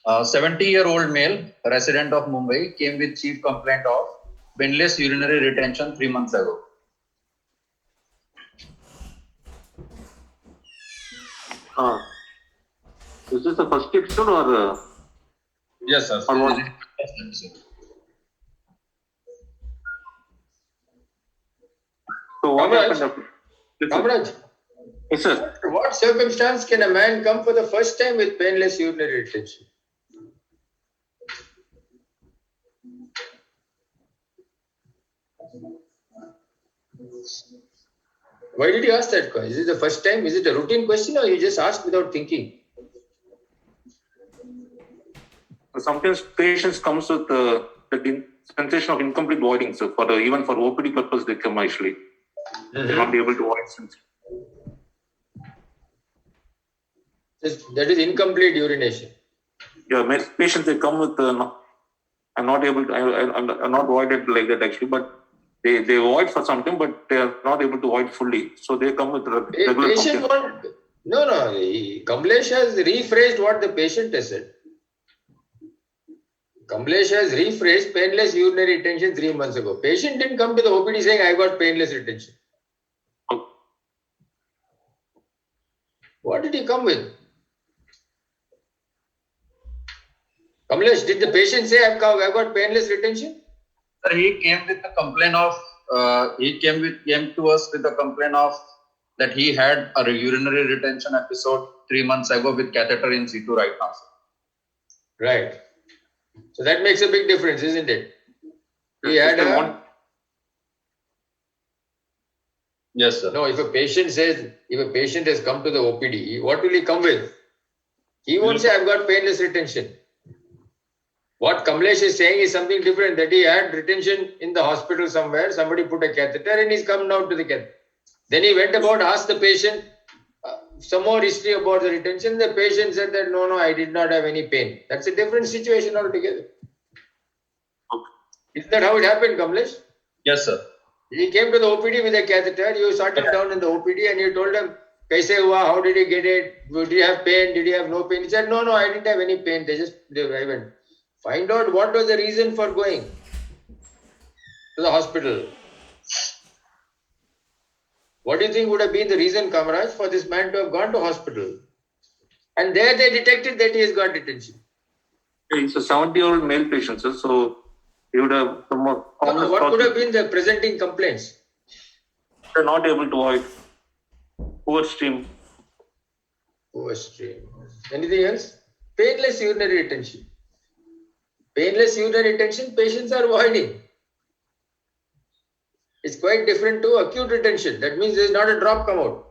A 70-year-old male, resident of Mumbai, came with chief complaint of painless urinary retention 3 months ago. Is this the first episode or? Yes, sir. Or what? So what happened? Kamraj, Yes, sir. under what circumstance can a man come for the first time with painless urinary retention? Why did you ask that question? Is it the first time? Is it a routine question or you just asked without thinking? Sometimes patients comes with the sensation of incomplete voiding. So even for OPD purpose, they come actually. They're not able to void. That is incomplete urination. Yeah, patients they come with I'm not able to. I'm not voided like that actually, but they void for something, but they are not able to void fully. So they come with regular Patient complaint. No. Kamlesh has rephrased what the patient has said. Kamlesh has rephrased painless urinary retention 3 months ago. Patient didn't come to the OPD saying, I got painless retention. What did he come with? Kamlesh, did the patient say, I've got painless retention? Sir, he came with the complaint of, came to us with the complaint of that he had a urinary retention episode 3 months ago with catheter in situ right now, sir. Right. So that makes a big difference, isn't it? He had Yes, sir. No, if a patient has come to the OPD, what will he come with? He won't say, I've got painless retention. What Kamlesh is saying is something different, that he had retention in the hospital somewhere, somebody put a catheter and he's come down to the catheter. Then he went about, asked the patient some more history about the retention. The patient said that, no, I did not have any pain. That's a different situation altogether. Isn't that how it happened, Kamlesh? Yes, sir. He came to the OPD with a catheter. You sat him down in the OPD and you told him, Kaise hua? How did you get it? Did you have pain? Did you have no pain? He said, no, I didn't have any pain. I went. Find out what was the reason for going to the hospital. What do you think would have been the reason, Kamaraj, for this man to have gone to hospital? And there they detected that he has got retention. It's a 70-year-old male patient, sir. So he would have some more. What could have been the presenting complaints? They're not able to void. Poor stream. Anything else? Painless urinary retention. Painless urinary retention, patients are voiding. It's quite different to acute retention. That means there is not a drop come out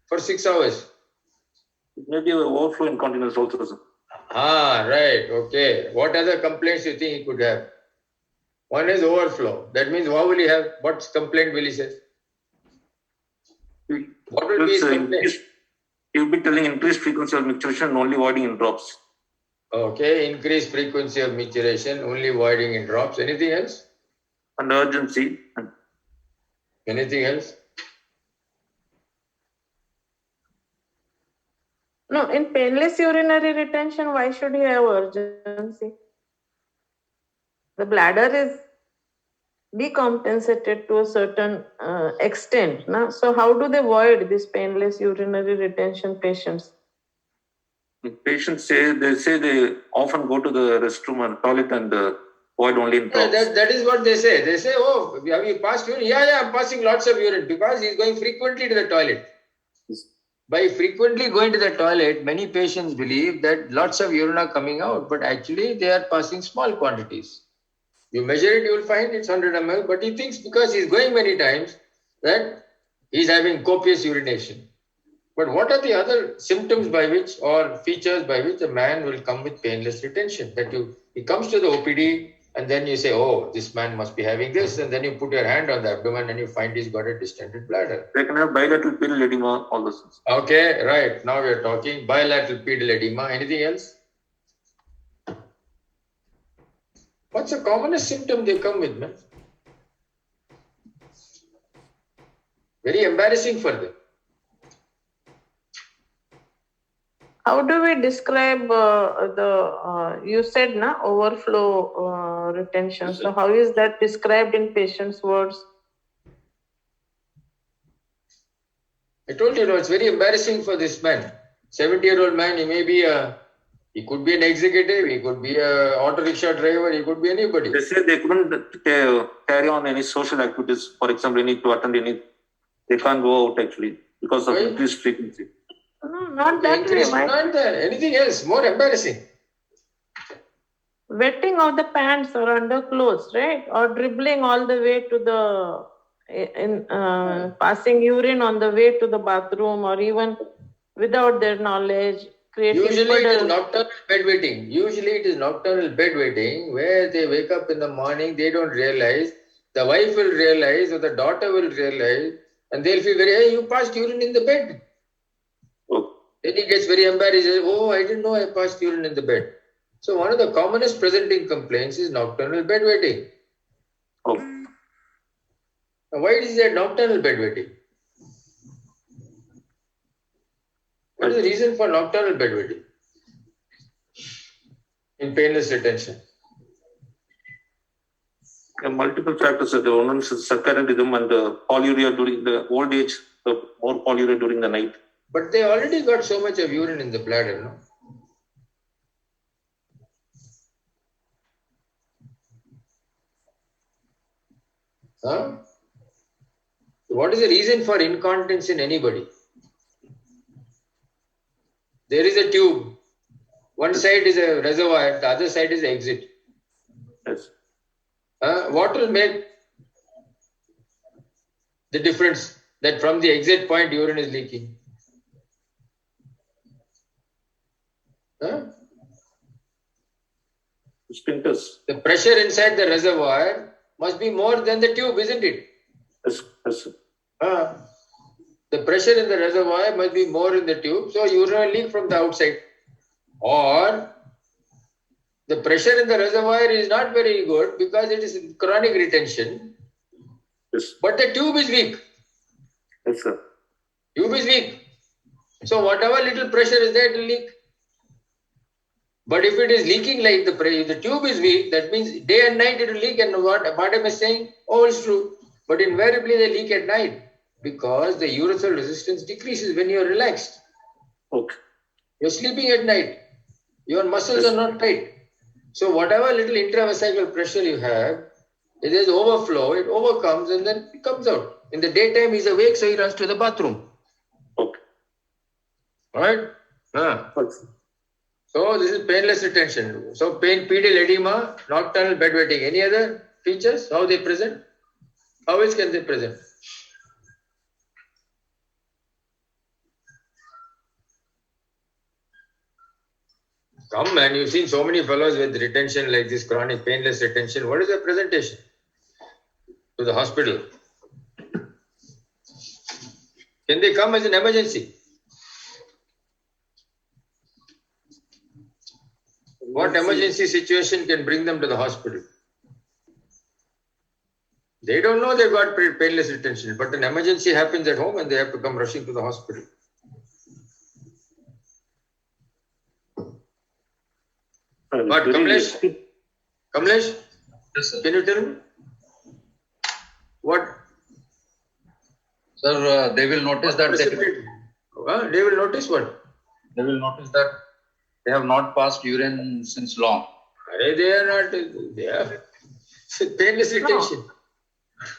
for 6 hours. Maybe an overflow incontinence also, sir. Right. Okay. What other complaints you think he could have? One is overflow. That means what will he have? What complaint will he say? What will be his complaint? He will be telling increased frequency of micturition, only voiding in drops. Okay. Increased frequency of micturition, only voiding in drops. Anything else? And urgency. Anything else? No, in painless urinary retention, why should he have urgency? The bladder is decompensated to a certain extent. No? So how do they void these painless urinary retention patients? Patients say they often go to the restroom and toilet and void only in drops. That is what they say. They say, oh, have you passed urine? Yeah, I'm passing lots of urine because he's going frequently to the toilet. By frequently going to the toilet, many patients believe that lots of urine are coming out, but actually they are passing small quantities. You measure it, you will find it's 100 ml, but he thinks because he's going many times that he's having copious urination. But what are the other symptoms by which or features by which a man will come with painless retention? That he comes to the OPD and then you say, oh, this man must be having this, and then you put your hand on the abdomen and you find he's got a distended bladder. They can have bilateral pedal edema, all those things. Okay, right. Now we are talking bilateral pedal edema. Anything else? What's the commonest symptom they come with, man? Very embarrassing for them. How do we describe you said na overflow retention? Yes, So how is that described in patient's words? I told you, it's very embarrassing for this man. 70-year-old man, he could be an executive, he could be an auto rickshaw driver, he could be anybody. They say they couldn't carry on any social activities. For example, they need to attend they can't go out actually because of Why? increased frequency. No, not that way. Increase, not that. Anything else, more embarrassing. Wetting of the pants or underclothes, right? Or dribbling all the way to the passing urine on the way to the bathroom, or even without their knowledge, creating Usually it is puddles. nocturnal bedwetting where they wake up in the morning, they don't realize, the wife will realize or the daughter will realize, and they'll feel very, hey, you passed urine in the bed. Oh, Then he gets very embarrassed. Oh, I didn't know I passed urine in the bed. So one of the commonest presenting complaints is nocturnal bedwetting. oh. Now, why is there nocturnal bedwetting? What is the reason for nocturnal bedwetting in painless retention? Multiple factors. One is circadian rhythm and polyuria during the old age, more polyuria during the night. But they already got so much of urine in the bladder, no? Huh? What is the reason for incontinence in anybody? There is a tube. One side is a reservoir, the other side is the exit. Yes. What will make the difference that from the exit point urine is leaking? Sphincters. The pressure inside the reservoir must be more than the tube, isn't it? Yes. Yes. The pressure in the reservoir must be more in the tube, so urine will leak from the outside. Or the pressure in the reservoir is not very good because it is chronic retention, Yes. but the tube is weak. Yes, sir. Tube is weak. So whatever little pressure is there, it will leak. But if it is leaking like the tube is weak, that means day and night it will leak. And what Bhatam is saying, oh, it's true. But invariably they leak at night because the urethral resistance decreases when you are relaxed. Okay. You're sleeping at night. Your muscles are not tight. So whatever little intravesical pressure you have, it is overflow, it overcomes and then it comes out. In the daytime he's awake, so he runs to the bathroom. Okay. Right? So this is painless retention. So pedal edema, nocturnal bedwetting. Any other features? How they present? How else can they present? Come man, you've seen so many fellows with retention like this chronic painless retention. What is their presentation to the hospital? Can they come as an emergency? What emergency situation can bring them to the hospital? They don't know they got painless retention, but an emergency happens at home and they have to come rushing to the hospital. But Kamlesh, Yes, sir. can you tell me? What? Sir, they will notice that They will notice what? they will notice that they have not passed urine since long. They are not, they are painless retention.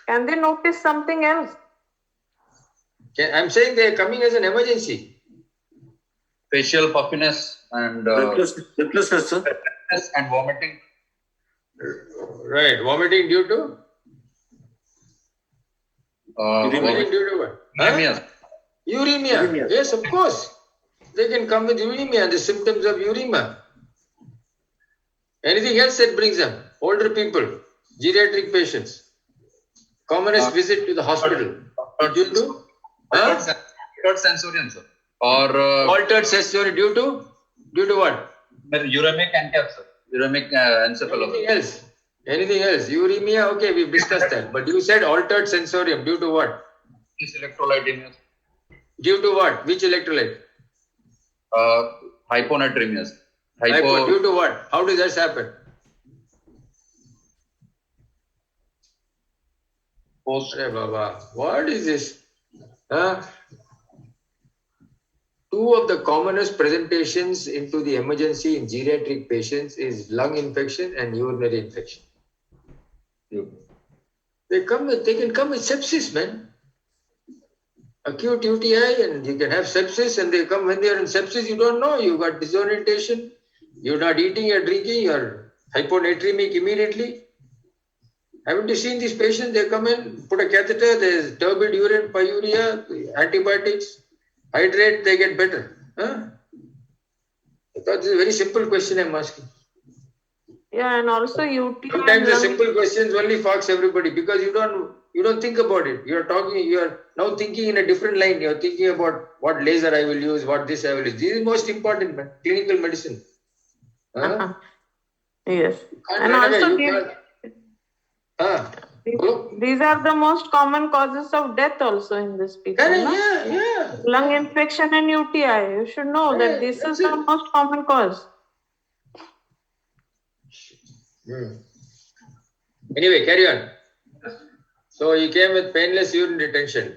Can they notice something else? I'm saying they are coming as an emergency. Facial puffiness and Breathlessness, sir. breathlessness and vomiting. Right, vomiting due to? Vomiting due to what? Uremia. Uremia. Yes, of course. They can come with uremia, the symptoms of uremia. Anything else that brings them? Older people, geriatric patients. Commonest visit to the hospital. Due to? Altered sensorium, sir. Or Altered sensory due to? Due to what? uremic ANCAP, sir. Uremic encephalopathy. Anything else? Uremia, okay, we've discussed that. But you said altered sensorium due to what? This electrolyte. Due to what? Which electrolyte? hyponatremia. Due to what? How does that happen? Hey Baba, what is this? Huh? Two of the commonest presentations into the emergency in geriatric patients is lung infection and urinary infection. They can come with sepsis, man. Acute UTI, and you can have sepsis, and they come when they are in sepsis, you don't know. You got disorientation, you're not eating or drinking, you're hyponatremic immediately. Haven't you seen these patients? They come in, put a catheter, there's turbid urine, pyuria, antibiotics, hydrate, they get better. Huh? I thought this is a very simple question I'm asking. Yeah, and also UTI. Sometimes the lung- simple questions only fox everybody because you don't think about it. You're now thinking in a different line. You're thinking about what laser I will use, what this I will use. This is most important, man. Clinical medicine. Huh? Yes. Can't And run away, also you can't. Huh? Hello? these are the most common causes of death also in this people. no? Yeah. Lung infection and UTI. You should know Yeah, that this is that's the it. most common cause. Anyway, carry on. So he came with painless urine retention.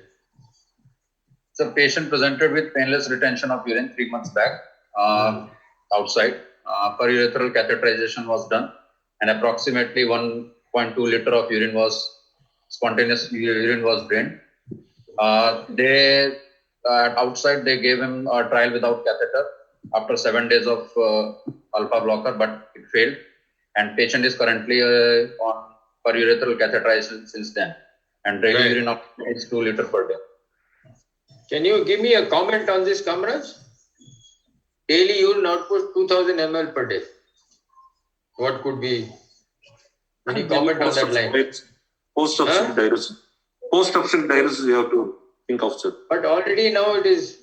The patient presented with painless retention of urine 3 months back outside. Perurethral catheterization was done, and approximately 1.2 liter of urine spontaneous urine was drained. Outside they gave him a trial without catheter after 7 days of alpha blocker, but it failed. And patient is currently on perurethral catheterization since then, and daily urine output is 2 liter per day. Can you give me a comment on this, comrades? Daily urine output 2000 ml per day. What could be? Any comment on that line? Post-obstructive diuresis. Post-obstructive diuresis you have to think of, sir. But already now it is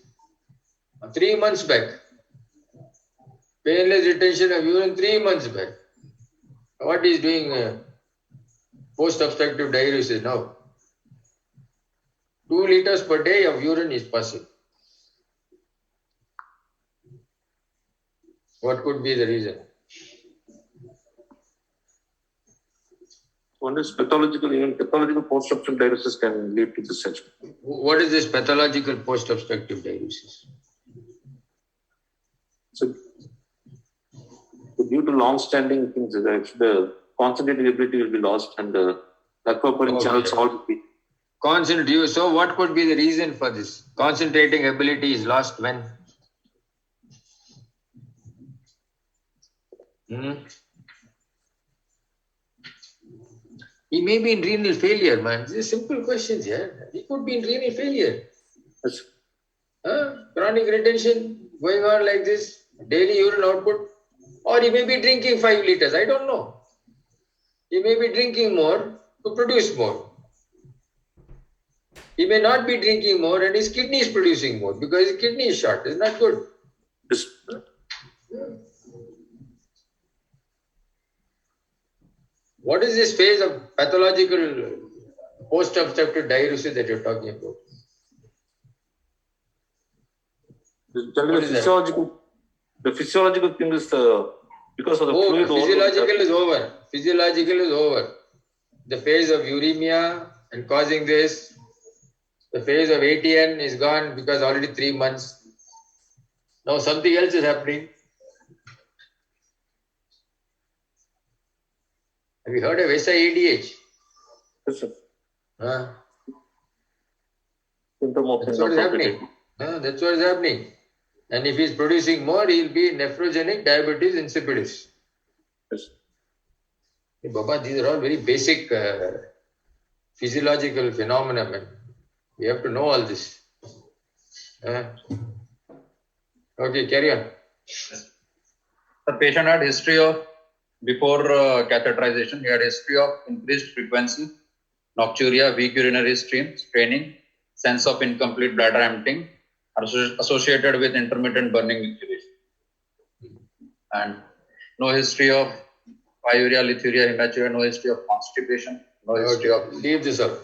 3 months back. Painless retention of urine 3 months back. What is doing post-obstructive diuresis now? 2 liters per day of urine is passing. What could be the reason? One is pathological, even pathological post-obstructive diuresis can lead to this such. What is this pathological post-obstructive diuresis? So, due to long-standing things, the concentrating ability will be lost and the aquaporin channels all will be. So what could be the reason for this? Concentrating ability is lost when? He may be in renal failure, man. These are simple questions, yeah. He could be in renal failure. Yes. Chronic retention going on like this, daily urine output, or he may be drinking 5 liters. I don't know. He may be drinking more to produce more. He may not be drinking more and his kidney is producing more because his kidney is short. It's not good. Yes. What is this phase of pathological post-obstructive diuresis that you're talking about? Generally, the physiological thing is because of the fluid. Physiological is over. Physiological is over. The phase of uremia and causing this. The phase of ATN is gone because already 3 months. Now something else is happening. Have you heard of SIADH? Yes, sir. Symptom of that's what is happening. That's what is happening. And if he is producing more, he will be nephrogenic diabetes insipidus. Yes. Hey, Baba, these are all very basic physiological phenomena, man. We have to know all this. Okay, carry on. The patient had history of, before catheterization, he had history of increased frequency, nocturia, weak urinary stream, straining, sense of incomplete bladder emptying, associated with intermittent burning micturition. And no history of pyuria, lithuria, hematuria, no history of constipation, no history of... Leave this up.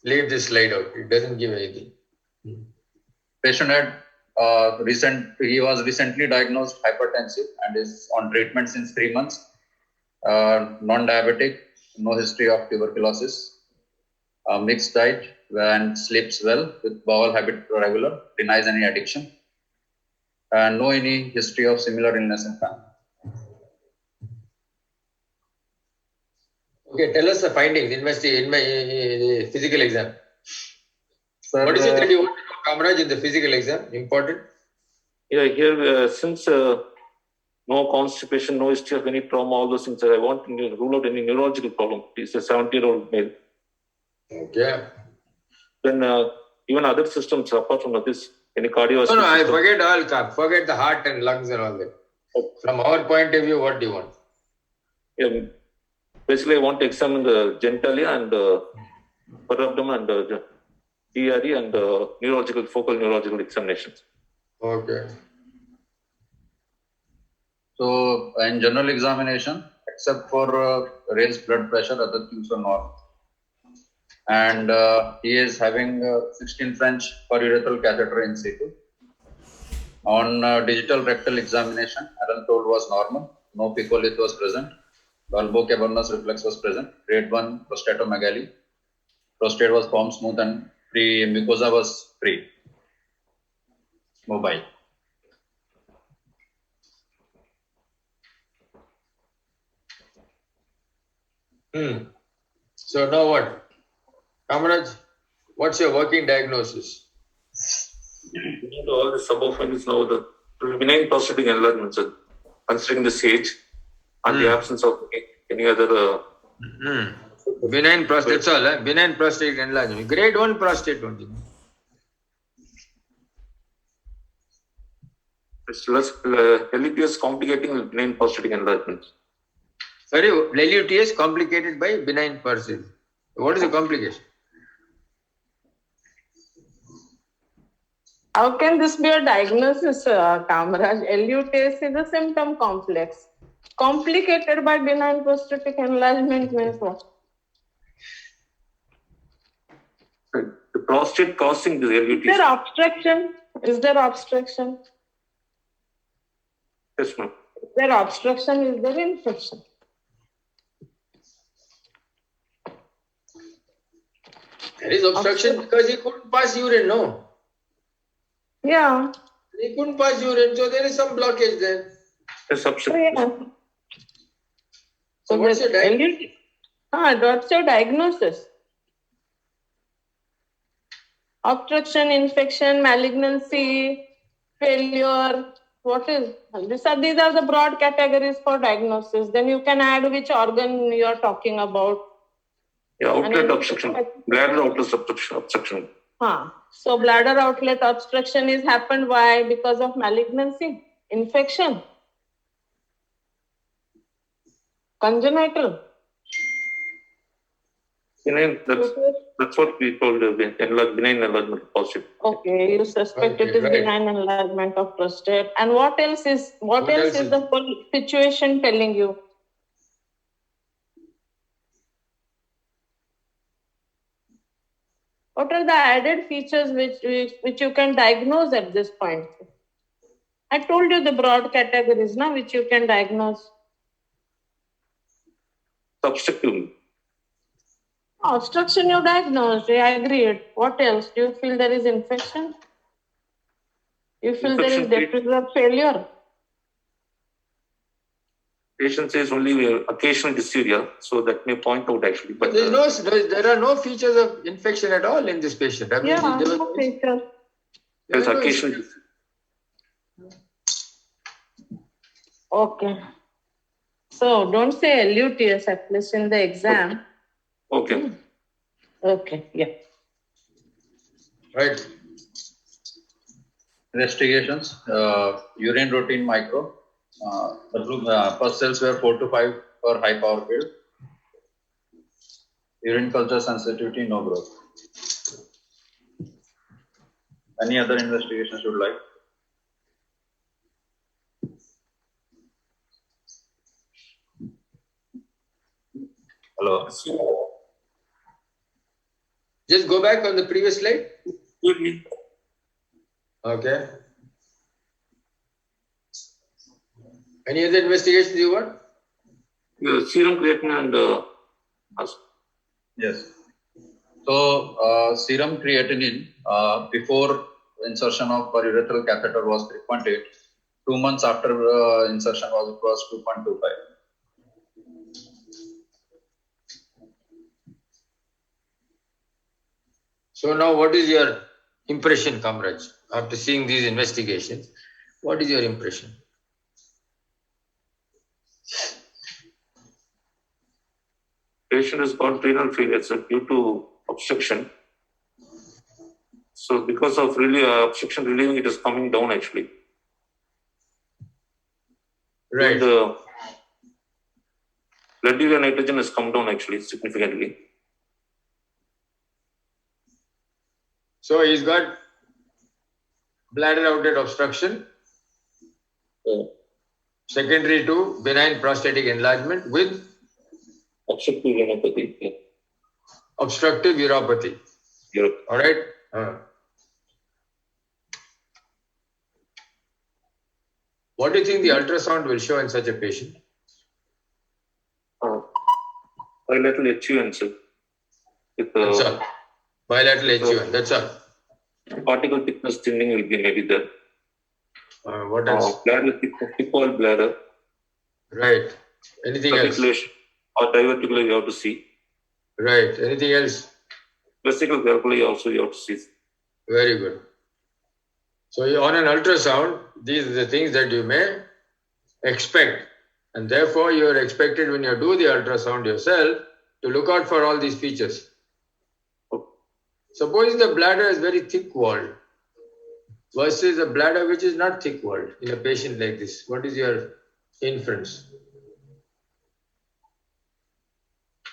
Leave this slide out. It doesn't give anything. Patient had He was recently diagnosed hypertensive and is on treatment since 3 months. Non-diabetic, no history of tuberculosis, mixed diet and sleeps well with bowel habit regular, denies any addiction, and no any history of similar illness in family. Okay, tell us the findings in the physical exam. Sir, What is it that you want to know, Kamaraj, in the physical exam? Important? Yeah, here, since no constipation, no history of any trauma, all those things, I want to rule out any neurological problem. He's a 70-year-old male. Okay. Then even other systems apart from this, any cardiovascular No, I system. forget all. Forget the heart and lungs and all that. From our point of view, what do you want? Yeah, basically, I want to examine the genitalia and upper abdomen and DRE and focal neurological examinations. Okay. So in general examination, except for raised blood pressure, other things are normal. And he is having 16 French perurethral catheter in situ. On digital rectal examination, Aaron told was normal. No piccolith was present. Bulbocavernous reflex was present. Grade 1 prostatomegaly. Prostate was formed smooth and free. Mucosa was free. Mobile. So now what? Kamaraj, what's your working diagnosis? All the sub-findings now, the benign prostatic enlargement, sir, considering this age and the absence of any other. Benign prostate, that's all. Benign prostate enlargement. Grade 1 prostate only. It's less LEPS complicating with benign prostatic enlargement. Sorry, LUTS complicated by benign prostate. What is the complication? How can this be a diagnosis, Kamaraj? LUTS is a symptom complex. Complicated by benign prostatic enlargement means what? The prostate causing the LUTS. Is there obstruction? Is there obstruction? Yes, ma'am. Is there obstruction? Is there infection? There is obstruction because he couldn't pass urine, no? Yeah. He couldn't pass urine, so there is some blockage there. Yes, Oh, obstruction. yeah. So what's your diagnosis? What's your diagnosis? Obstruction, infection, malignancy, failure. What is? These are the broad categories for diagnosis. Then you can add which organ you are talking about. Yeah, outlet obstruction, bladder outlet obstruction. So bladder outlet obstruction is happened why? Because of malignancy, infection, congenital. Benign, that's what we call the benign enlargement of prostate. Okay, you suspect it is benign enlargement of prostate. And what else is the whole situation telling you? What are the added features which you can diagnose at this point? I told you the broad categories now which you can diagnose. Subjectively. Obstruction you diagnosed, I agreed. What else? Do you feel there is infection? You feel Infection there is depressive failure? Patient says only occasional dysuria, so that may point out actually. But there are no features of infection at all in this patient. I mean, no feature. There's occasional. Okay. So don't say LUTS at least in the exam. Okay. Okay, yeah. Right. Investigations, urine routine micro. The first cells were 4 to 5 per high power field. Urine culture sensitivity, no growth. Any other investigations you would like? Hello. Just go back on the previous slide. Okay. Any other investigations you want? Serum creatinine and Yes. So, serum creatinine before insertion of periurethral catheter was 3.8. 2 months after insertion it was 2.25. So now what is your impression, Kamraj? After seeing these investigations, what is your impression? patient has got renal failure due to obstruction. So because of obstruction relieving, it is coming down actually. Right. The blood urea nitrogen has come down actually significantly. So he's got bladder outlet obstruction, secondary to benign prostatic enlargement with Obstructive uropathy. Yeah. obstructive uropathy. All right. What do you think the ultrasound will show in such a patient? Bilateral HUN, sir. With That's all. Bilateral HUN. That's all. particle thickness thinning will be maybe there. What else? Bladder thickness, thick wall bladder. Right. Anything else? Articulation or diverticular you have to see. Right. Anything else? Vesical calculi also you have to see. Very good. So on an ultrasound, these are the things that you may expect. And therefore, you are expected when you do the ultrasound yourself to look out for all these features. Suppose the bladder is very thick walled versus a bladder which is not thick walled in a patient like this. What is your inference?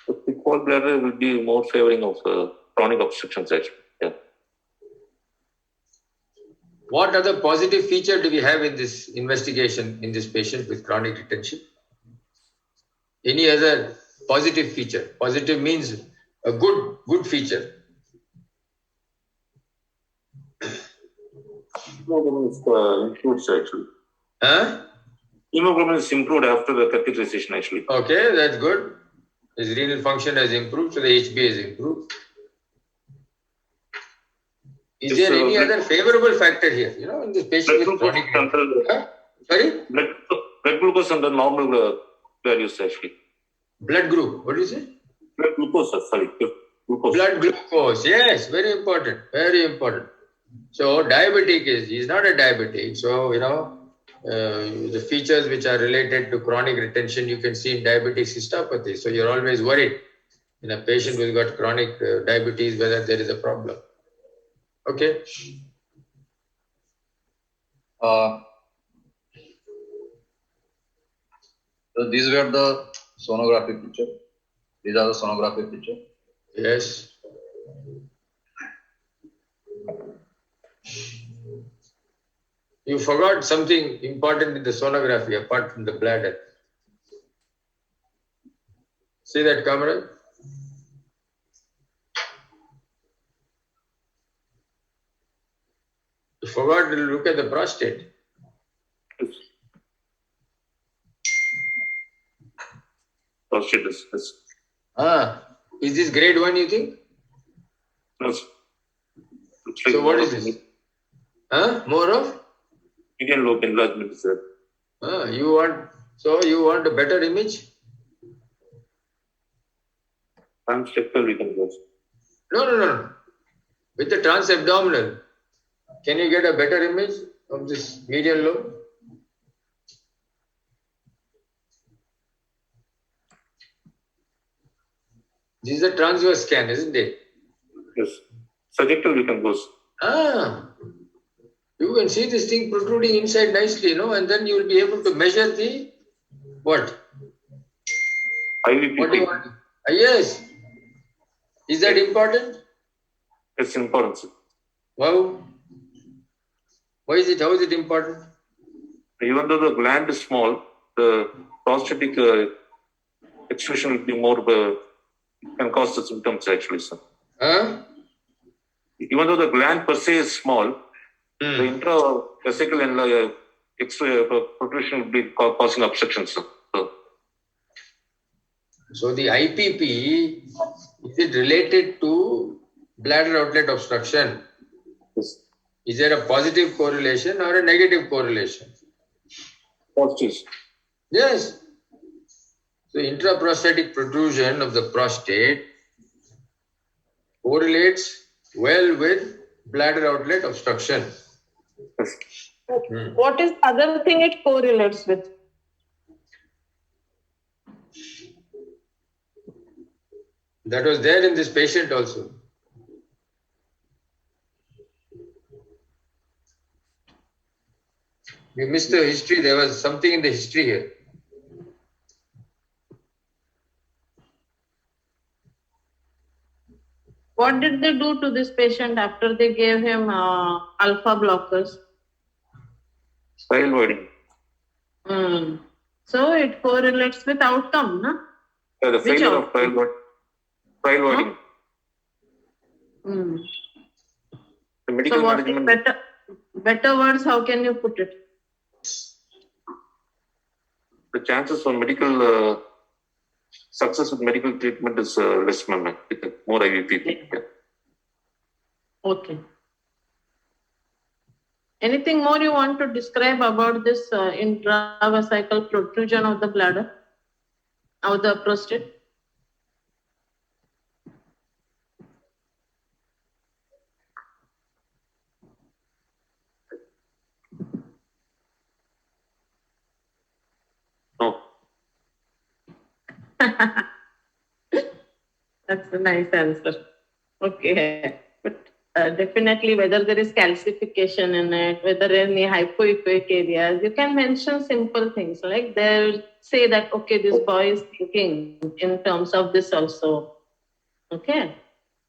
The thick wall bladder will be more favoring of chronic obstructions actually. Yeah. What other positive feature do we have in this investigation in this patient with chronic retention? Any other positive feature? Positive means a good feature. Hemoglobin is improved actually. Huh? Hemoglobin is improved after the catheterization actually. Okay, that's good. His renal function has improved, so the HB has improved. Is there any other favorable factor here? You know, in this patient with chronic. Sorry? Blood glucose under normal values actually. Blood group. What is it? Blood glucose, sorry. Glucose. Blood glucose. Yes, very important. Very important. So diabetic he's not a diabetic. So, you know, the features which are related to chronic retention, you can see in diabetic cystopathy. So you're always worried in a patient who's got chronic diabetes, whether there is a problem. Okay. So these were the sonography picture. These are the sonography picture. Yes. You forgot something important in the sonography apart from the bladder. See that, camera? You forgot to look at the prostate. Prostate is Is this grade 1, you think? yes. So what is this? More of? Median lobe enlargement is there. You want a better image? Transrectal we can go. No. With the transabdominal, can you get a better image of this median lobe? This is a transverse scan, isn't it? Yes. Sagittal we can go. You can see this thing protruding inside nicely, and then you will be able to measure the what? IVPT. What do you want? Yes. Is that important? It's important. Sir. Wow. Why is it? How is it important? Even though the gland is small, the prostatic extrusion will be more can cause the symptoms actually, sir. Even though the gland per se is small, the intravesical extra protrusion will be causing obstructions. So the IPP, is it related to bladder outlet obstruction? Yes. Is there a positive correlation or a negative correlation? Positive. Yes. So intraprostatic protrusion of the prostate correlates well with bladder outlet obstruction. Yes. What is the other thing it correlates with? That was there in this patient also. We missed the history. There was something in the history here. What did they do to this patient after they gave him alpha blockers? File voiding. So it correlates with outcome, no? The Which failure of outcome? file voiding. Hmm. The medical So what is management. better words, how can you put it? The chances for medical success with medical treatment is less, ma'am, with more IVP. Yeah. Okay. Anything more you want to describe about this intravesical protrusion of the bladder, of the prostate? No. That's a nice answer. Okay. But definitely whether there is calcification in it, whether any hypoechoic areas, you can mention simple things like they'll say that, okay, this boy is thinking in terms of this also. Okay.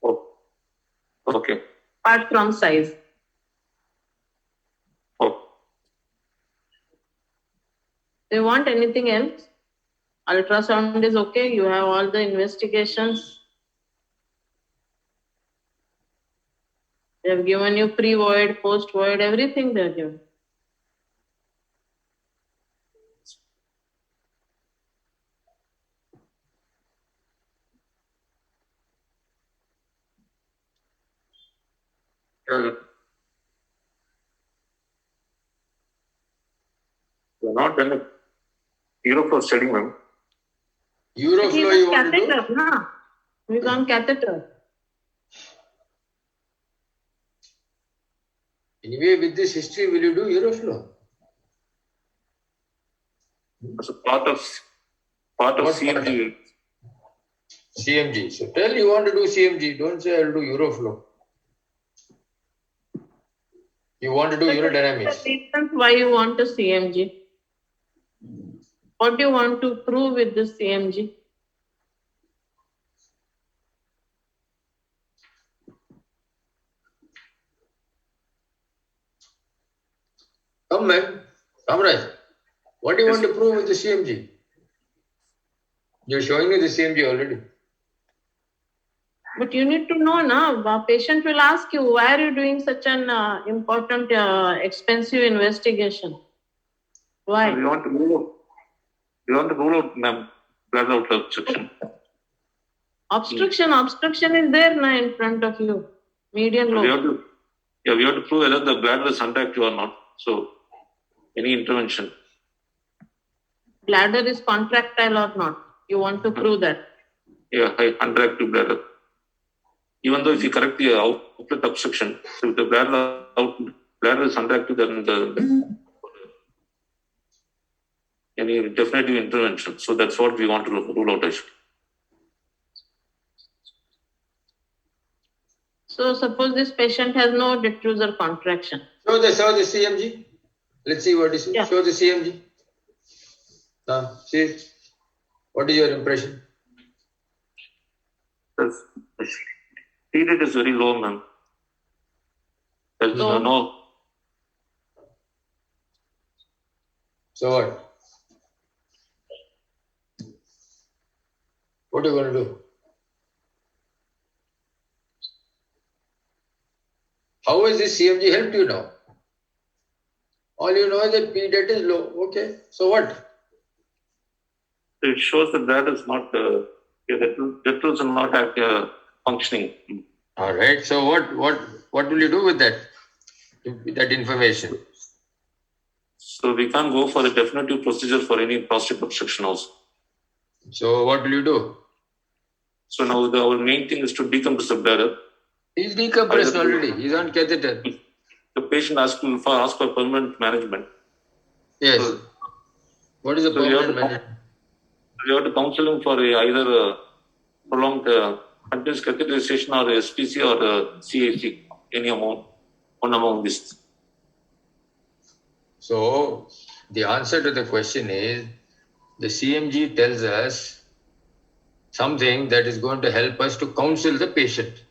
Oh. Okay. Apart from size. Oh. Do you want anything else? Ultrasound is okay. You have all the investigations. They have given you pre-void, post-void, everything they have given. We're not done a Euroflow study, ma'am. Euroflow He's you on want to do? catheter, no? He's on catheter. Anyway, with this history, will you do Euroflow? As a part of What CMG. CMG. So tell you want to do CMG. Don't say I'll do Euroflow. You want to do urodynamics. The reasons why you want a CMG. What do you want to prove with this CMG? Come, man. Kamraj. What do you want to prove with the CMG? You're showing me the CMG already. But you need to know now. A patient will ask you, why are you doing such an important, expensive investigation? Why? We want to rule out, ma'am, bladder outlet obstruction. Obstruction is there now in front of you. Median We have lobe. to, we have to prove whether the bladder is underactive or not. So, any intervention. Bladder is contractile or not. You want to prove that. Yeah, underactive bladder. Even though if you correct the outlet obstruction, so if the bladder is underactive, then any definitive intervention. So that's what we want to rule out actually. So suppose this patient has no detrusor contraction. Show the CMG. Let's see what is it. Yeah. Show the CMG. See it. What is your impression? The T rate is very low, ma'am. There's Low. no. So what? What are you going to do? How has this CMG helped you now? All you know is that P det is low. Okay. So what? It shows that that is not, the tools are not functioning. All right. So what will you do with that information? So we can't go for a definitive procedure for any prostate obstruction also. So what will you do? So now our main thing is to decompress the bladder. He's decompressed already. He's on catheter. The patient ask for permanent management. Yes. So- What is the So you have permanent to- management? We have to counsel him for either prolonged continuous catheterization or SPC or CAC, any amount, one among these. So the answer to the question is the CMG tells us something that is going to help us to counsel the patient.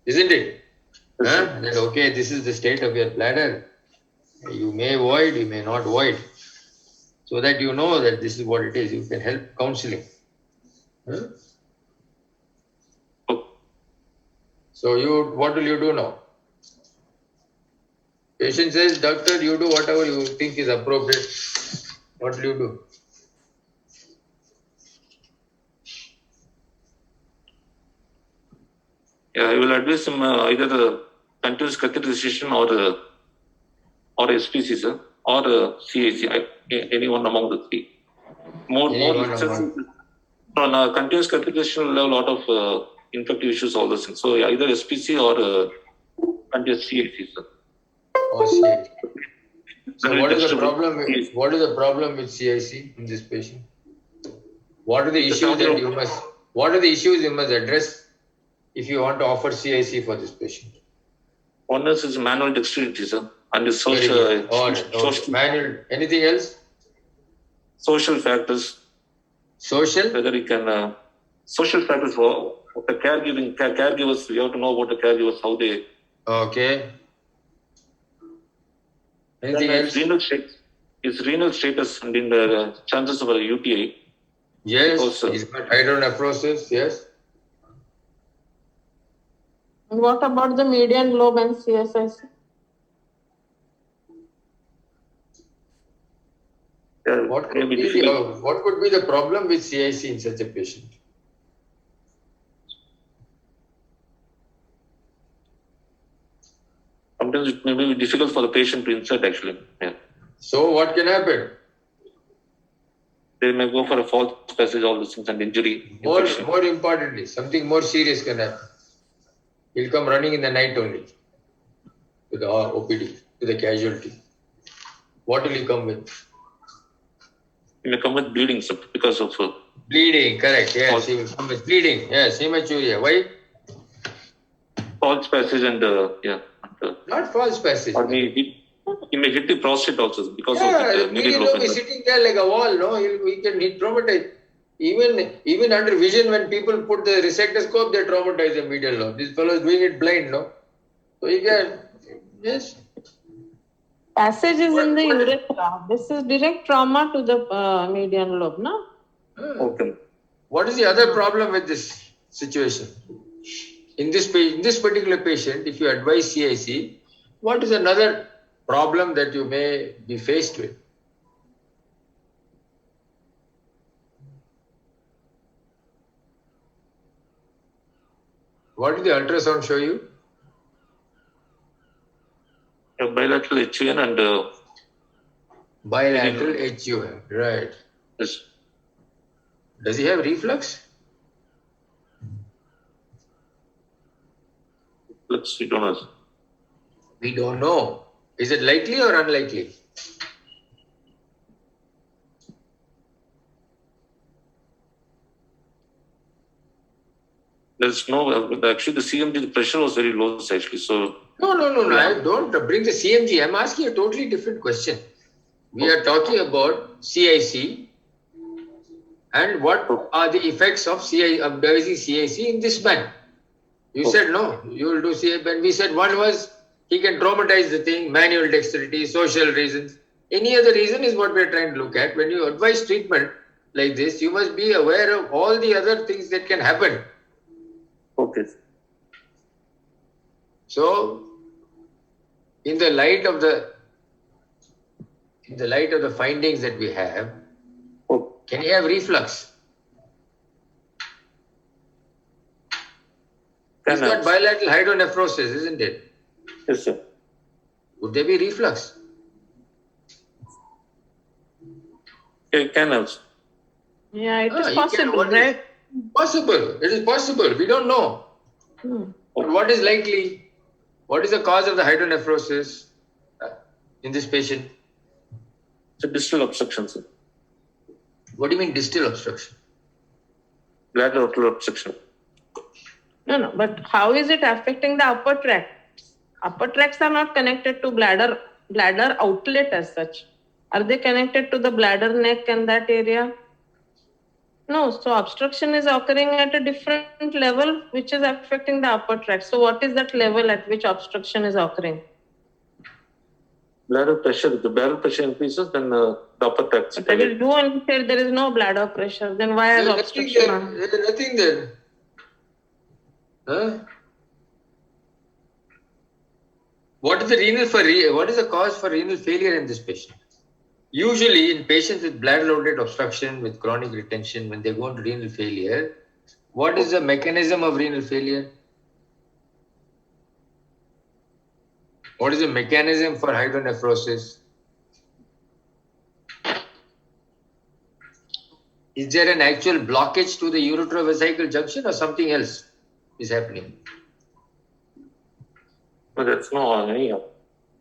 Isn't it? Huh? That, okay, this is the state of your bladder. You may void, you may not void. So that you know that this is what it is. You can help counseling. Huh? So what will you do now? Patient says, doctor, you do whatever you think is appropriate. What will you do? Yeah, I will advise him either continuous catheterization or SPC, sir, or CAC, any one among the three. More continuous catheterization will have a lot of infective issues, all those things. So either SPC or continuous CAC, sir. Or CIC. So Very what is the disturbing. problem? Yes. What is the problem with CIC in this patient? What are the issues that you must? What are the issues you must address if you want to offer CIC for this patient? One is his manual dexterity, sir, and his Very social, good. All right. Okay. Manual. Anything else? social factors, Social? whether he can, social factors for the caregivers, we have to know about the caregivers, how they. Okay. Anything Then else? his renal status and in the chances of a UTI. Yes. Also. He's got hydronephrosis. Yes. And what about the median lobe and CSIC? What may could be be difficult. what could be the problem with CIC in such a patient? Sometimes it may be difficult for the patient to insert actually. Yeah. So what can happen? They may go for a false passage, all those things, and injury. More infection. importantly, something more serious can happen. He'll come running in the night only to the OPD, to the casualty. What will he come with? He may come with bleeding, sir, because of Bleeding, correct. Yes, False. he will come with bleeding. Yes, hematuria. Why? false passage and yeah. Not false passage. Or he may hit the prostate also because Yeah, of the he medial will lobe. be sitting there like a wall. No, he can traumatize. Even under vision, when people put the resectoscope, they traumatize the medial lobe. This fellow is doing it blind, no? So he can, yes. Passage is in the urethra. This is direct trauma to the median lobe, no? Okay. What is the other problem with this situation? In this particular patient, if you advise CIC, what is another problem that you may be faced with? What did the ultrasound show you? A bilateral HUN and Bilateral HUN, right. this. Does he have reflux? Let's see, don't know. We don't know. Is it likely or unlikely? There's no, actually the CMD, the pressure was very low actually. So No. I don't bring the CMG. I'm asking a totally different question. We are talking about CIC and what are the effects of devising CIC in this man. You said no, you will do CIC. And we said one was he can traumatize the thing, manual dexterity, social reasons. Any other reason is what we are trying to look at. When you advise treatment like this, you must be aware of all the other things that can happen. okay. So, in the light of the in the light of the findings that we have, Oh, can he have reflux? He's got bilateral hydronephrosis, isn't it? yes, sir. Would there be reflux? It can have. Yeah, it is you can- possible, what is- right? Possible. It is possible. We don't know. But what is likely? What is the cause of the hydronephrosis in this patient? It's a distal obstruction, sir. What do you mean distal obstruction? Bladder outlet obstruction. No, but how is it affecting the upper tracts? Upper tracts are not connected to bladder outlet as such. Are they connected to the bladder neck and that area? No, so obstruction is occurring at a different level which is affecting the upper tract. So what is that level at which obstruction is occurring? Bladder pressure. If the bladder pressure increases, then the upper tract. But I will do and say there is no bladder pressure. Then why has There's obstruction? on? There's nothing there. Huh? What is the cause for renal failure in this patient? Usually in patients with bladder outlet obstruction with chronic retention, when they go into renal failure, what is the mechanism of renal failure? What is the mechanism for hydronephrosis? Is there an actual blockage to the uretrovesical junction or something else is happening? But that's no any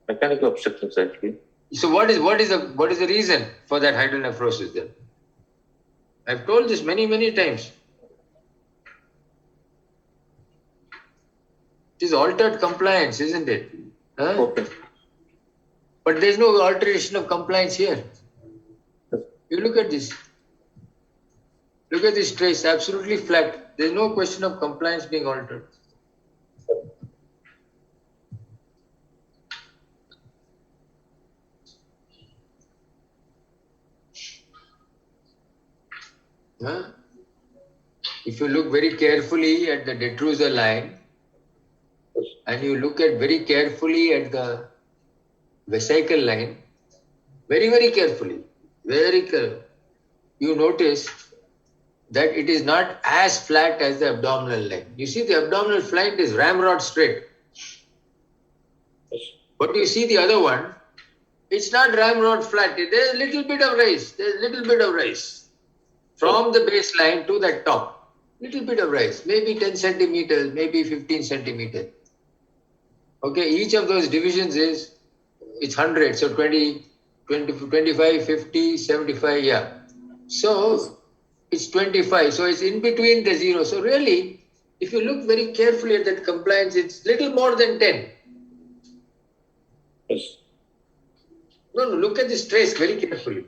mechanical obstructions actually. So what is the reason for that hydronephrosis then? I've told this many times. It is altered compliance, isn't it? Huh? Okay. But there's no alteration of compliance here. You look at this. Look at this trace, absolutely flat. There's no question of compliance being altered. Huh? If you look very carefully at the detrusor line and you look at very carefully at the vesical line, very carefully, you notice that it is not as flat as the abdominal line. You see the abdominal flank is ramrod straight. But you see the other one, it's not ramrod flat. There's a little bit of rise. From the baseline to the top, little bit of rise, maybe 10 centimeters, maybe 15 centimeters. Okay, each of those divisions it's 100, so 20, 25, 50, 75, yeah. So it's 25, so it's in between the zero. So really, if you look very carefully at that compliance, it's little more than 10. Yes. No, look at this trace very carefully.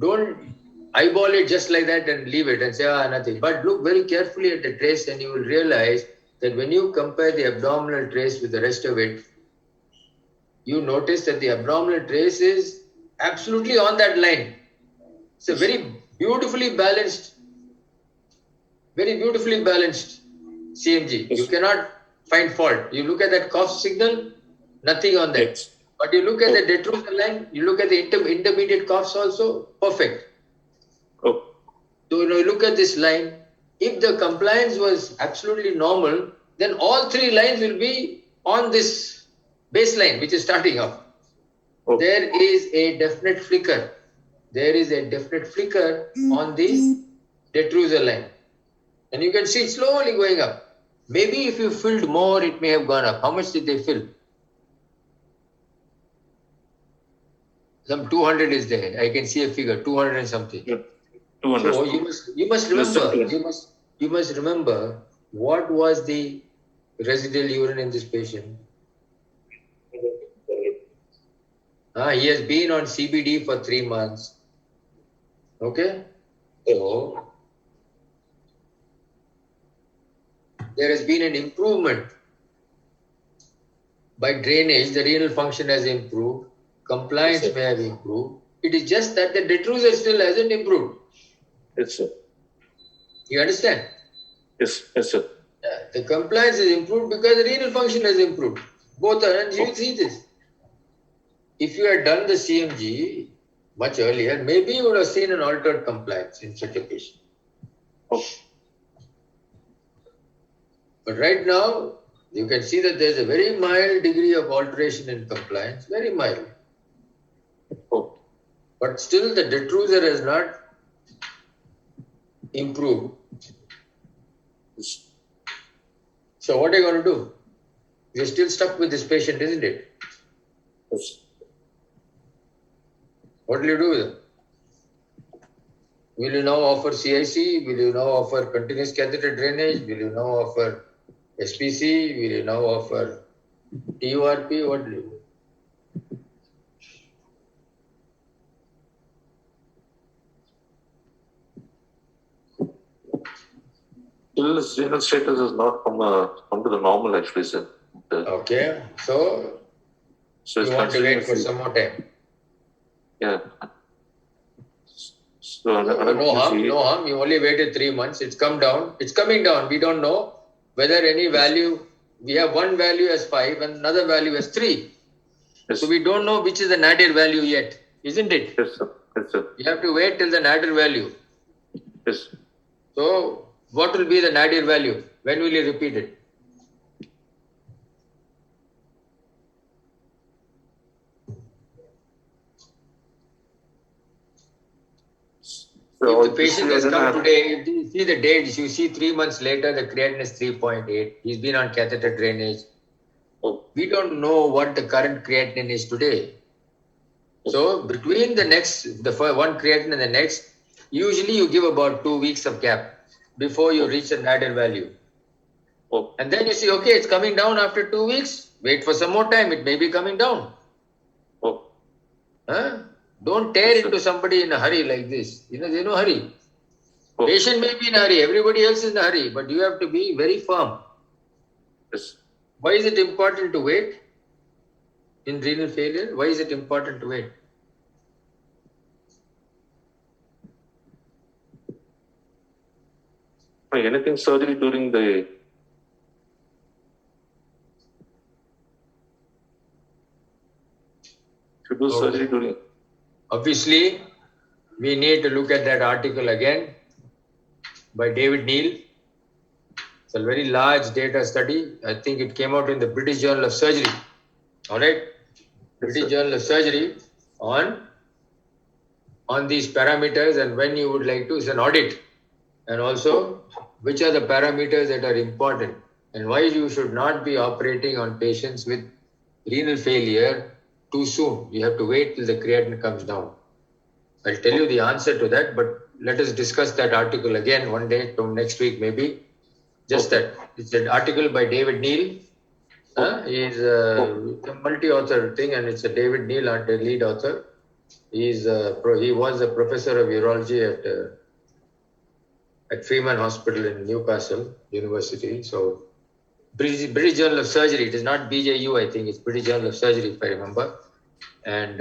Don't eyeball it just like that and leave it and say, nothing. But look very carefully at the trace and you will realize that when you compare the abdominal trace with the rest of it, you notice that the abdominal trace is absolutely on that line. It's a very beautifully balanced CMG. Yes. You cannot find fault. You look at that cough signal, nothing on that. Yes. But you look at the detrusor line, you look at the intermediate coughs also, perfect. Oh. So you look at this line, if the compliance was absolutely normal, then all three lines will be on this baseline, which is starting off. Okay. There is a definite flicker. On the detrusor line. And you can see it slowly going up. Maybe if you filled more, it may have gone up. How much did they fill? Some 200 is there. I can see a figure, 200 and something. Yeah. 200. So you must remember what was the residual urine in this patient. He has been on CBD for 3 months. Okay? So there has been an improvement. By drainage, the renal function has improved. Compliance may have improved. It is just that the detrusor still hasn't improved. Yes, sir. You understand? Yes, sir. The compliance is improved because the renal function has improved. Both are, and you will see this. if you had done the CMG much earlier, maybe you would have seen an altered compliance in such a patient. Okay. But right now, you can see that there is a very mild degree of alteration in compliance, very mild. Okay. But still, the detrusor has not improved. Yes. So, what are you going to do? You're still stuck with this patient, isn't it? Yes. What will you do with him? Will you now offer CIC? Will you now offer continuous catheter drainage? Will you now offer SPC? Will you now offer TURP? What will you do? Still, his renal status has not come to the normal, actually, sir. Okay, so So it's you want to wait for continuously- some more time. Yeah. So No harm. You only waited 3 months. It's come down. It's coming down. We don't know whether any value. We have one value as 5 and another value as 3. Yes. So we don't know which is the nadir value yet, isn't it? Yes, sir. Yes, sir. You have to wait till the nadir value. Yes. So what will be the nadir value? When will you repeat it? So If the patient has come today. today, if you see the date, you see 3 months later, the creatinine is 3.8. He's been on catheter drainage. Oh, We don't know what the current creatinine is today. So between the one creatinine and the next, usually you give about 2 weeks of gap before you reach a nadir value. oh, And then you see, okay, it's coming down after 2 weeks. Wait for some more time. It may be coming down. oh. Huh? Don't tear into somebody in a hurry like this. There's no hurry. Oh. Patient may be in a hurry. Everybody else is in a hurry. But you have to be very firm. Yes. Why is it important to wait in renal failure? Why is it important to wait? Anything surgery during the should do Okay. surgery during Obviously, we need to look at that article again by David Neal. It's a very large data study. I think it came out in the British Journal of Surgery. All right? British sir. Journal of Surgery on these parameters and when you would like to, it's an audit. And also, which are the parameters that are important and why you should not be operating on patients with renal failure too soon. You have to wait till the creatinine comes down. I'll tell you the answer to that, but let us discuss that article again one day, from next week maybe. Just that. It's an article by David Neal. He's a multi-author thing, and it's a David Neal, the lead author. He was a professor of urology at Freeman Hospital in Newcastle University. So British Journal of Surgery. It is not BJU, I think. It's British Journal of Surgery, if I remember. And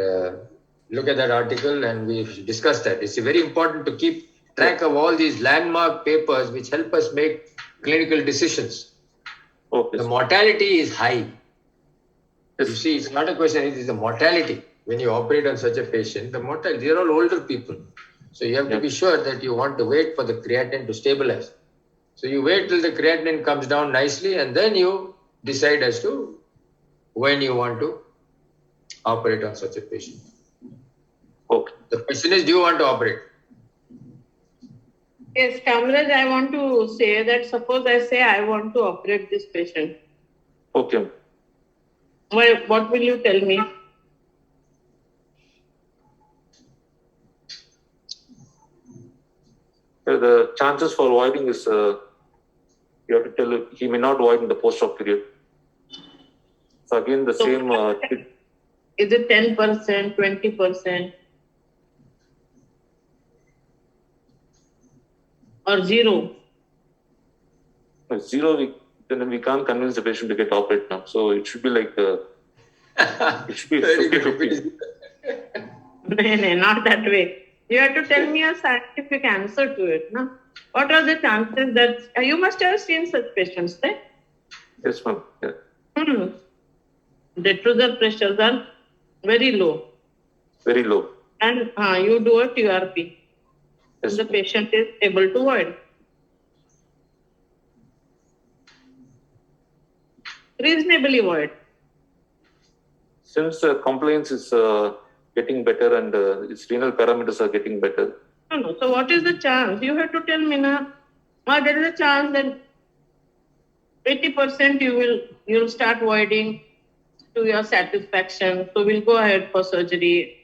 look at that article and we discuss that. It's very important to keep track of all these landmark papers which help us make clinical decisions. Okay. The mortality is high. You Yes. see, it's not a question, it is the mortality. When you operate on such a patient, the mortality, they're all older people. So you have to be sure that you want to wait for the creatinine to stabilize. So you wait till the creatinine comes down nicely and then you decide as to when you want to operate on such a patient. Okay. The question is, do you want to operate? Yes, Kamraj, I want to say that suppose I say I want to operate this patient. Okay. What will you tell me? The chances for voiding is you have to tell him he may not void in the post-op period. So again, the So- same. Is it 10%, 20%? Or 0? Zero, then we can't convince the patient to get operated now. So it should be like it should be Very 50-50. good. No, not that way. You have to tell me a scientific answer to it. No? What are the chances that you must have seen such patients, right? Yes, ma'am. Yeah. Detrusor pressures are very low. Very low. And you do a TRP. Yes. The patient is able to void. Reasonably void. Since compliance is getting better and its renal parameters are getting better, No. So what is the chance? You have to tell me now. There is a chance that 80% you'll start voiding to your satisfaction. So we'll go ahead for surgery.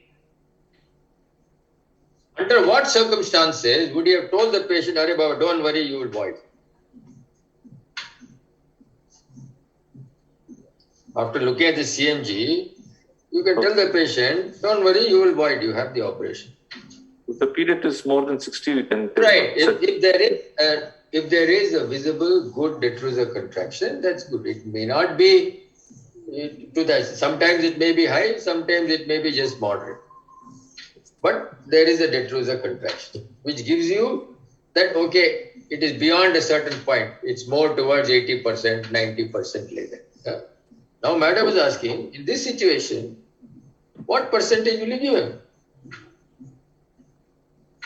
Under what circumstances would you have told the patient, Arey Baba, don't worry, you will void? After looking at the CMG, you can tell the patient, don't worry, you will void, you have the operation. if the period is more than 60, we can tell. Right. If there is a visible good detrusor contraction, that's good. It may not be to that. Sometimes it may be high, sometimes it may be just moderate. But there is a detrusor contraction, which gives you that, okay, it is beyond a certain point. It's more towards 80%, 90% later. Yeah? Now, madam is asking, in this situation, what percentage will you give him?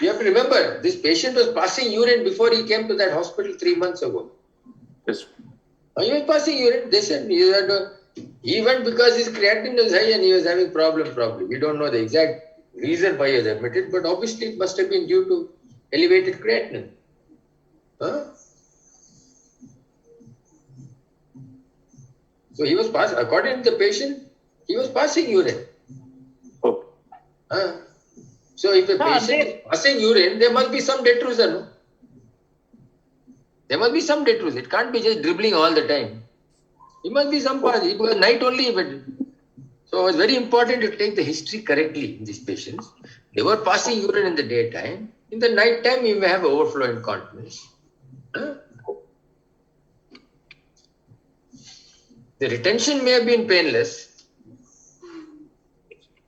You have to remember, this patient was passing urine before he came to that hospital 3 months ago. Yes. He was passing urine. They said he went because his creatinine was high and he was having problem. We don't know the exact reason why he was admitted, but obviously it must have been due to elevated creatinine. Huh? So he was according to the patient, he was passing urine. Okay. Huh? So if the patient is passing urine, there must be some detrusor, no? There must be some detrusor. It can't be just dribbling all the time. It must be some pass. It was night only. But so it was very important to take the history correctly in these patients. They were passing urine in the daytime. In the night time, you may have overflow incontinence. Huh? The retention may have been painless.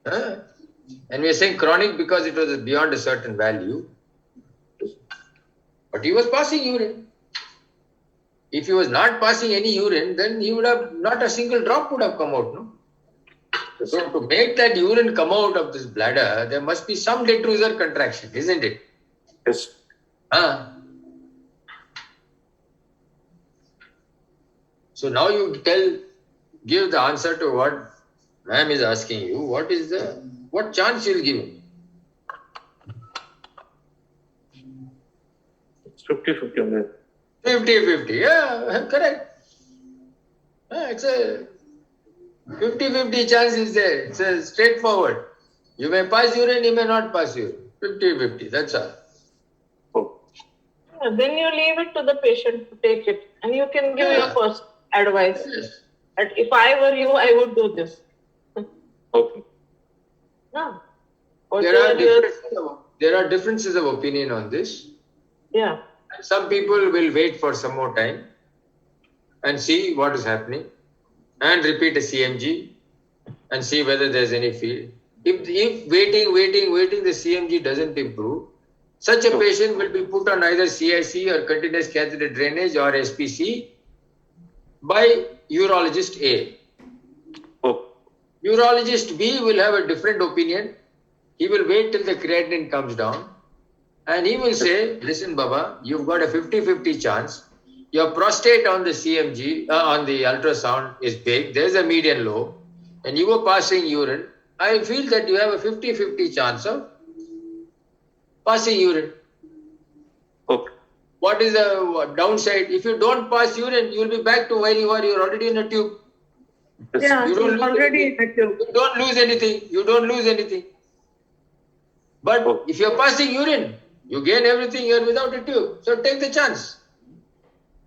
Huh? And we are saying chronic because it was beyond a certain value. But he was passing urine. If he was not passing any urine, then he would have, not a single drop would have come out, no? So to make that urine come out of this bladder, there must be some detrusor contraction, isn't it? Yes. So now you give the answer to what ma'am is asking you. What chance you will give him? It's 50-50. 50-50. Yeah, correct. It's a 50-50 chance is there. It's a straightforward. You may pass urine, you may not pass urine. 50-50. That's all. Oh. Then you leave it to the patient to take it. And you can give your first advice. Yes. That if I were you, I would do this. Okay. No. There are differences of opinion on this. Yeah. Some people will wait for some more time and see what is happening and repeat a CMG and see whether there's any field. If waiting, the CMG doesn't improve, such a patient will be put on either CIC or continuous catheter drainage or SPC by urologist A. Oh. Urologist B will have a different opinion. He will wait till the creatinine comes down and he will say, listen Baba, you've got a 50-50 chance. Your prostate on the CMG, on the ultrasound is big. There's a median low and you were passing urine. I feel that you have a 50-50 chance of passing urine. Okay. What is the downside? If you don't pass urine, you will be back to where you are. You're already in a tube. Yes. Yeah, You don't already lose anything. active. You don't lose anything. But Oh. if you're passing urine, you gain everything. You're without a tube. So take the chance.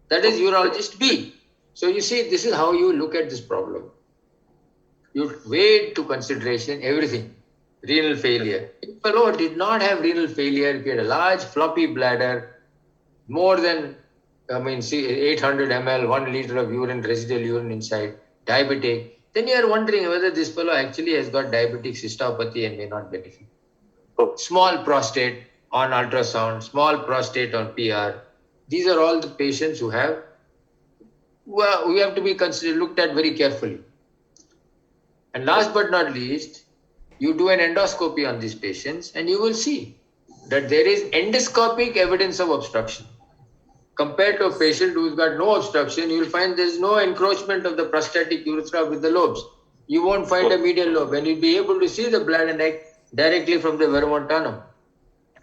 That is urologist B. So you see, this is how you look at this problem. You weigh to consideration everything. Renal failure. If a fellow did not have renal failure, if he had a large floppy bladder, more than 800 ml, 1 liter of urine, residual urine inside, diabetic, then you are wondering whether this fellow actually has got diabetic cystopathy and may not benefit. Oh. Small prostate on ultrasound, small prostate on PR. These are all the patients who have, we have to be looked at very carefully. And last but not least, you do an endoscopy on these patients and you will see that there is endoscopic evidence of obstruction. Compared to a patient who's got no obstruction, you will find there's no encroachment of the prostatic urethra with the lobes. You won't find a medial lobe, and you'll be able to see the bladder neck directly from the verumontanum.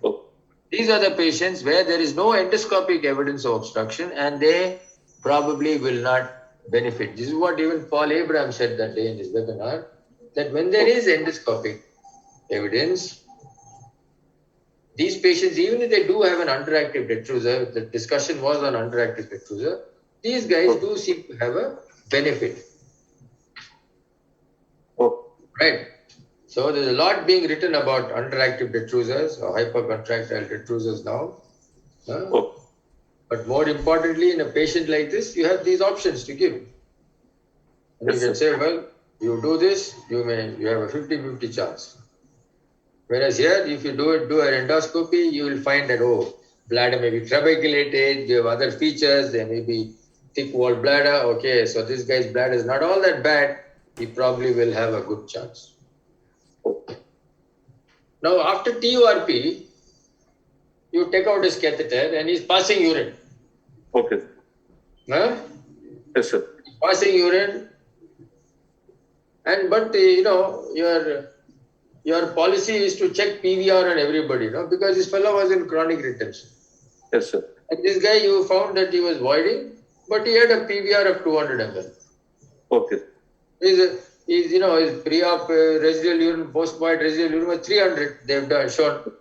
Oh, These are the patients where there is no endoscopic evidence of obstruction and they probably will not benefit. This is what even Paul Abraham said that day in his webinar, that when there is endoscopic evidence, these patients, even if they do have an underactive detrusor, the discussion was on underactive detrusor, these guys do seem to have a benefit. oh, Right? So there's a lot being written about underactive detrusors or hypercontractile detrusors now. oh, But more importantly, in a patient like this, you have these options to give. And Yes, you can sir. say, well, you do this, you have a 50-50 chance. Whereas here, if you do an endoscopy, you will find that, oh, bladder may be trabeculated, you have other features, there may be thick walled bladder. Okay, so this guy's bladder is not all that bad, he probably will have a good chance. Now, after TURP, you take out his catheter and he's passing urine. okay. Huh? Yes, sir. Passing urine, but your policy is to check PVR on everybody, no? Because this fellow was in chronic retention. Yes, sir. And this guy, you found that he was voiding, but he had a PVR of 200 ml. Okay. His pre-op residual urine, post-void residual urine was 300. They've shown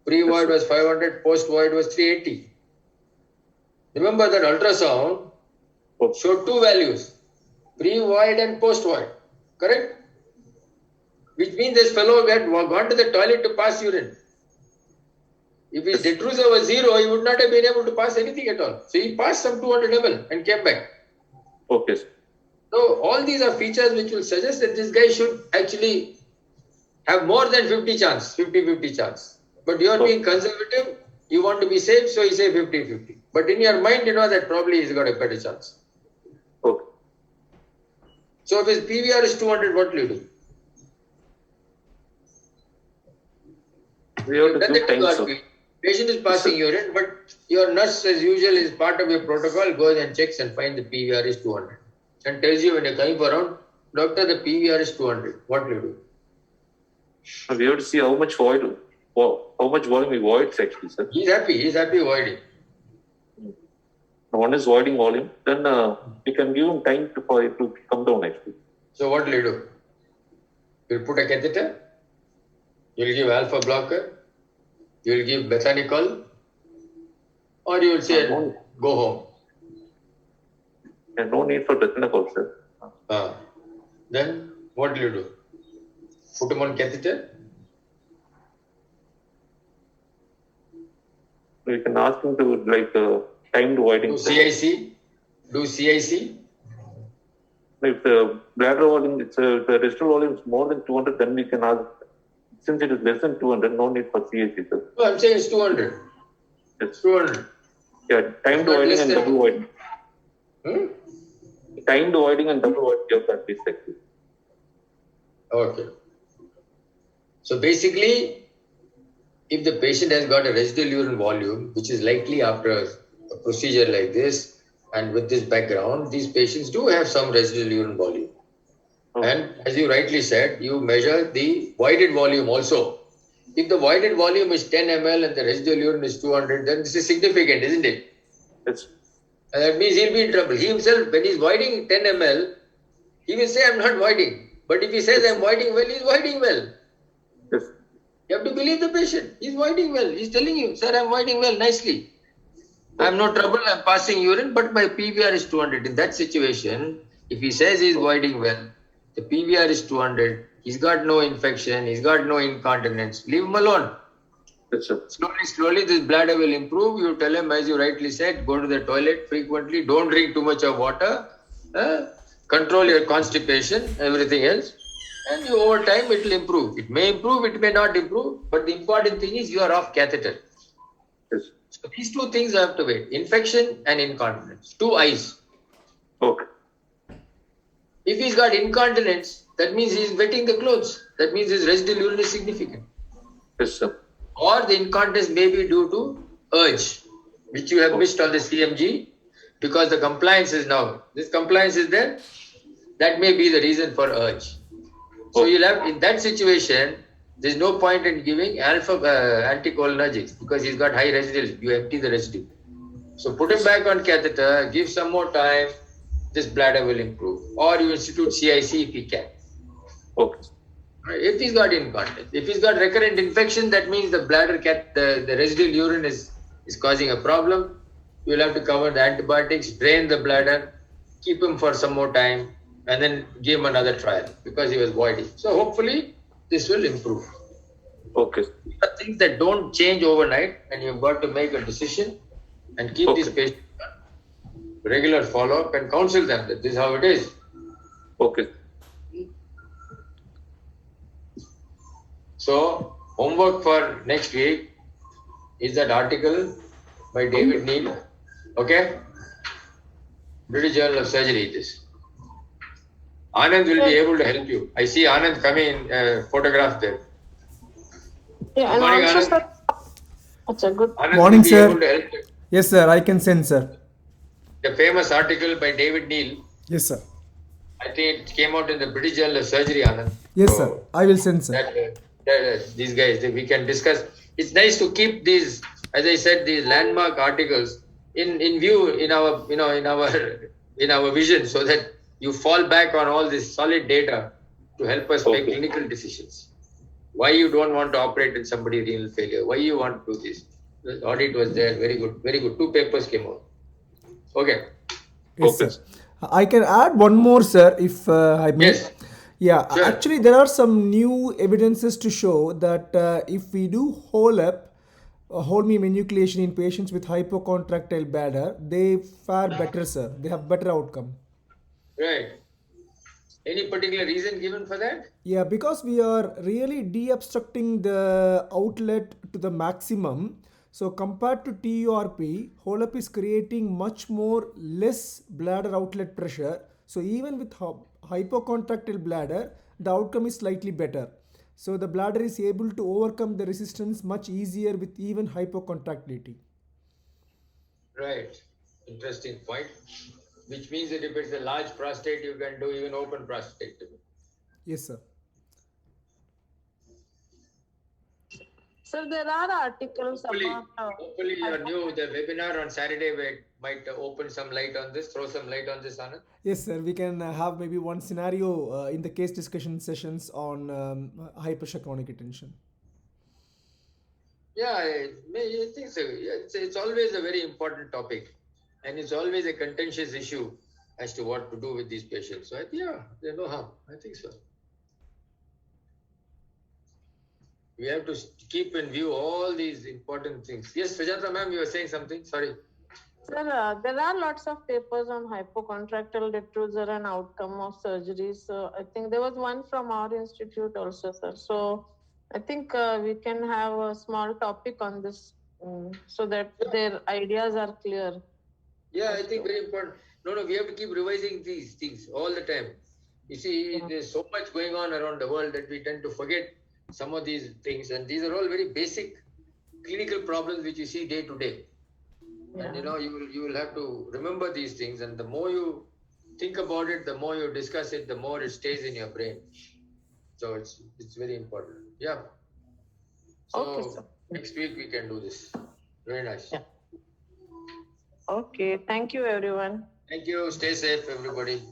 pre-void was 500, post-void was 380. Remember that ultrasound showed two values, pre-void and post-void, correct? Which means this fellow had gone to the toilet to pass urine. If his detrusor was 0, he would not have been able to pass anything at all. So he passed some 200 ml and came back. Okay, sir. So all these are features which will suggest that this guy should actually have more than 50-50 chance. But you are being conservative, you want to be safe, so you say 50-50. But in your mind, you know that probably he's got a better chance. Okay. So if his PVR is 200, what will you do? We have to Then give the time, sir. TURP, patient is passing urine, but your nurse, as usual, is part of your protocol, goes and checks and finds the PVR is 200. And tells you when you're coming for around, doctor, the PVR is 200. What will you do? We have to see how much volume he voids actually, sir. He's happy voiding. One is voiding volume, then we can give him time for it to come down actually. So what will you do? You'll put a catheter, you'll give alpha blocker, you'll give Betanicol, or you will say, go home. And no need for Betanicol, sir. Then what will you do? Put him on catheter? We can ask him to timed voiding. Do CIC? Do CIC? If the bladder volume, the residual volume is more than 200, then we can ask. Since it is less than 200, no need for CAC, sir. No, I'm saying it's 200. It's 200. Yeah, timed But voiding less and than- double voiding. Hmm? Timed voiding and double voiding, you have to be actually. Okay. So basically, if the patient has got a residual urine volume, which is likely after a procedure like this, and with this background, these patients do have some residual urine volume. Okay. And as you rightly said, you measure the voided volume also. If the voided volume is 10 ml and the residual urine is 200, then this is significant, isn't it? Yes. And that means he'll be in trouble. He himself, when he's voiding 10 ml, he will say, I'm not voiding. But if he says, I'm voiding well, he's voiding well. Yes. You have to believe the patient. He's voiding well. He's telling you, sir, I'm voiding well nicely. I'm no trouble. I'm passing urine, but my PVR is 200. In that situation, if he says he's voiding well, the PVR is 200, he's got no infection, he's got no incontinence, leave him alone. Yes, sir. Slowly, this bladder will improve. You tell him, as you rightly said, go to the toilet frequently, don't drink too much of water, control your constipation, everything else. And over time, it will improve. It may improve, it may not improve, but the important thing is you are off catheter. Yes. So these two things have to wait, infection and incontinence, two eyes. Okay. If he's got incontinence, that means he's wetting the clothes. That means his residual urine is significant. Yes, sir. Or the incontinence may be due to urge, which you have missed on the CMG because the compliance is now. This compliance is there. That may be the reason for urge. So you'll have, in that situation, there's no point in giving anticholinergics because he's got high residual. You empty the residue. So put him back on catheter, give some more time, this bladder will improve. Or you institute CIC if he can. Okay. If he's got incontinence, if he's got recurrent infection, that means the bladder the residual urine is causing a problem. You'll have to cover the antibiotics, drain the bladder, keep him for some more time, and then give him another trial because he was voiding. So hopefully this will improve. Okay. These are things that don't change overnight, and you've got to make a decision and keep these patients on regular follow-up and counsel them that this is how it is. Okay. So homework for next week is that article by David Neal. Okay? British Journal of Surgery it is. Anand will be able to help you. I see Anand coming in photograph there. Yeah, and Morning, also, Anand. sir. Achha, good. Anand Morning, will be sir. able to help you. Yes, sir. I can send, sir. The famous article by David Neal. Yes, sir. I think it came out in the British Journal of Surgery, Anand. Yes, So sir. I will send, sir. these guys, we can discuss. It's nice to keep these, as I said, these landmark articles in view in our in our vision, so that you fall back on all this solid data to help us make Okay. clinical decisions. Why you don't want to operate in somebody renal failure? Why you want to do this? The audit was there, very good, very good. 2 papers came out. Okay. Yes, Okay. sir. I can add one more, sir, if I may. Yes. Yeah, Sure. actually, there are some new evidences to show that if we do whole me enucleation in patients with hypocontractile bladder, they fare better, sir. They have better outcome. Right. Any particular reason given for that? Yeah, because we are really de-obstructing the outlet to the maximum. So compared to TURP, HOLUP is creating much more less bladder outlet pressure. So even with hypocontractile bladder, the outcome is slightly better. So the bladder is able to overcome the resistance much easier with even hypocontractility. Right. Interesting point. Which means that if it's a large prostate, you can do even open prostatectomy. Yes, sir. Sir, there are articles about. Hopefully the webinar on Saturday might open some light on this, throw some light on this, Anand. Yes, sir. We can have maybe one scenario in the case discussion sessions on high pressure chronic retention. Yeah, I think so. It's always a very important topic, and it's always a contentious issue as to what to do with these patients. So there's no harm. I think so. We have to keep in view all these important things. Yes, Sujata ma'am, you were saying something. Sorry. Sir, there are lots of papers on hypocontractile detrusor and outcome of surgery. So I think there was one from our institute also, sir. So I think we can have a small topic on this so that their ideas are clear. Yeah, I think very important. No, we have to keep revising these things all the time. You see, there's so much going on around the world that we tend to forget some of these things, and these are all very basic clinical problems which you see day to day. Yeah. And you will have to remember these things, and the more you think about it, the more you discuss it, the more it stays in your brain. So it's very important. Yeah. So Okay, sir. next week we can do this. Very nice. Yeah. Okay, thank you everyone. Thank you. Stay safe, everybody.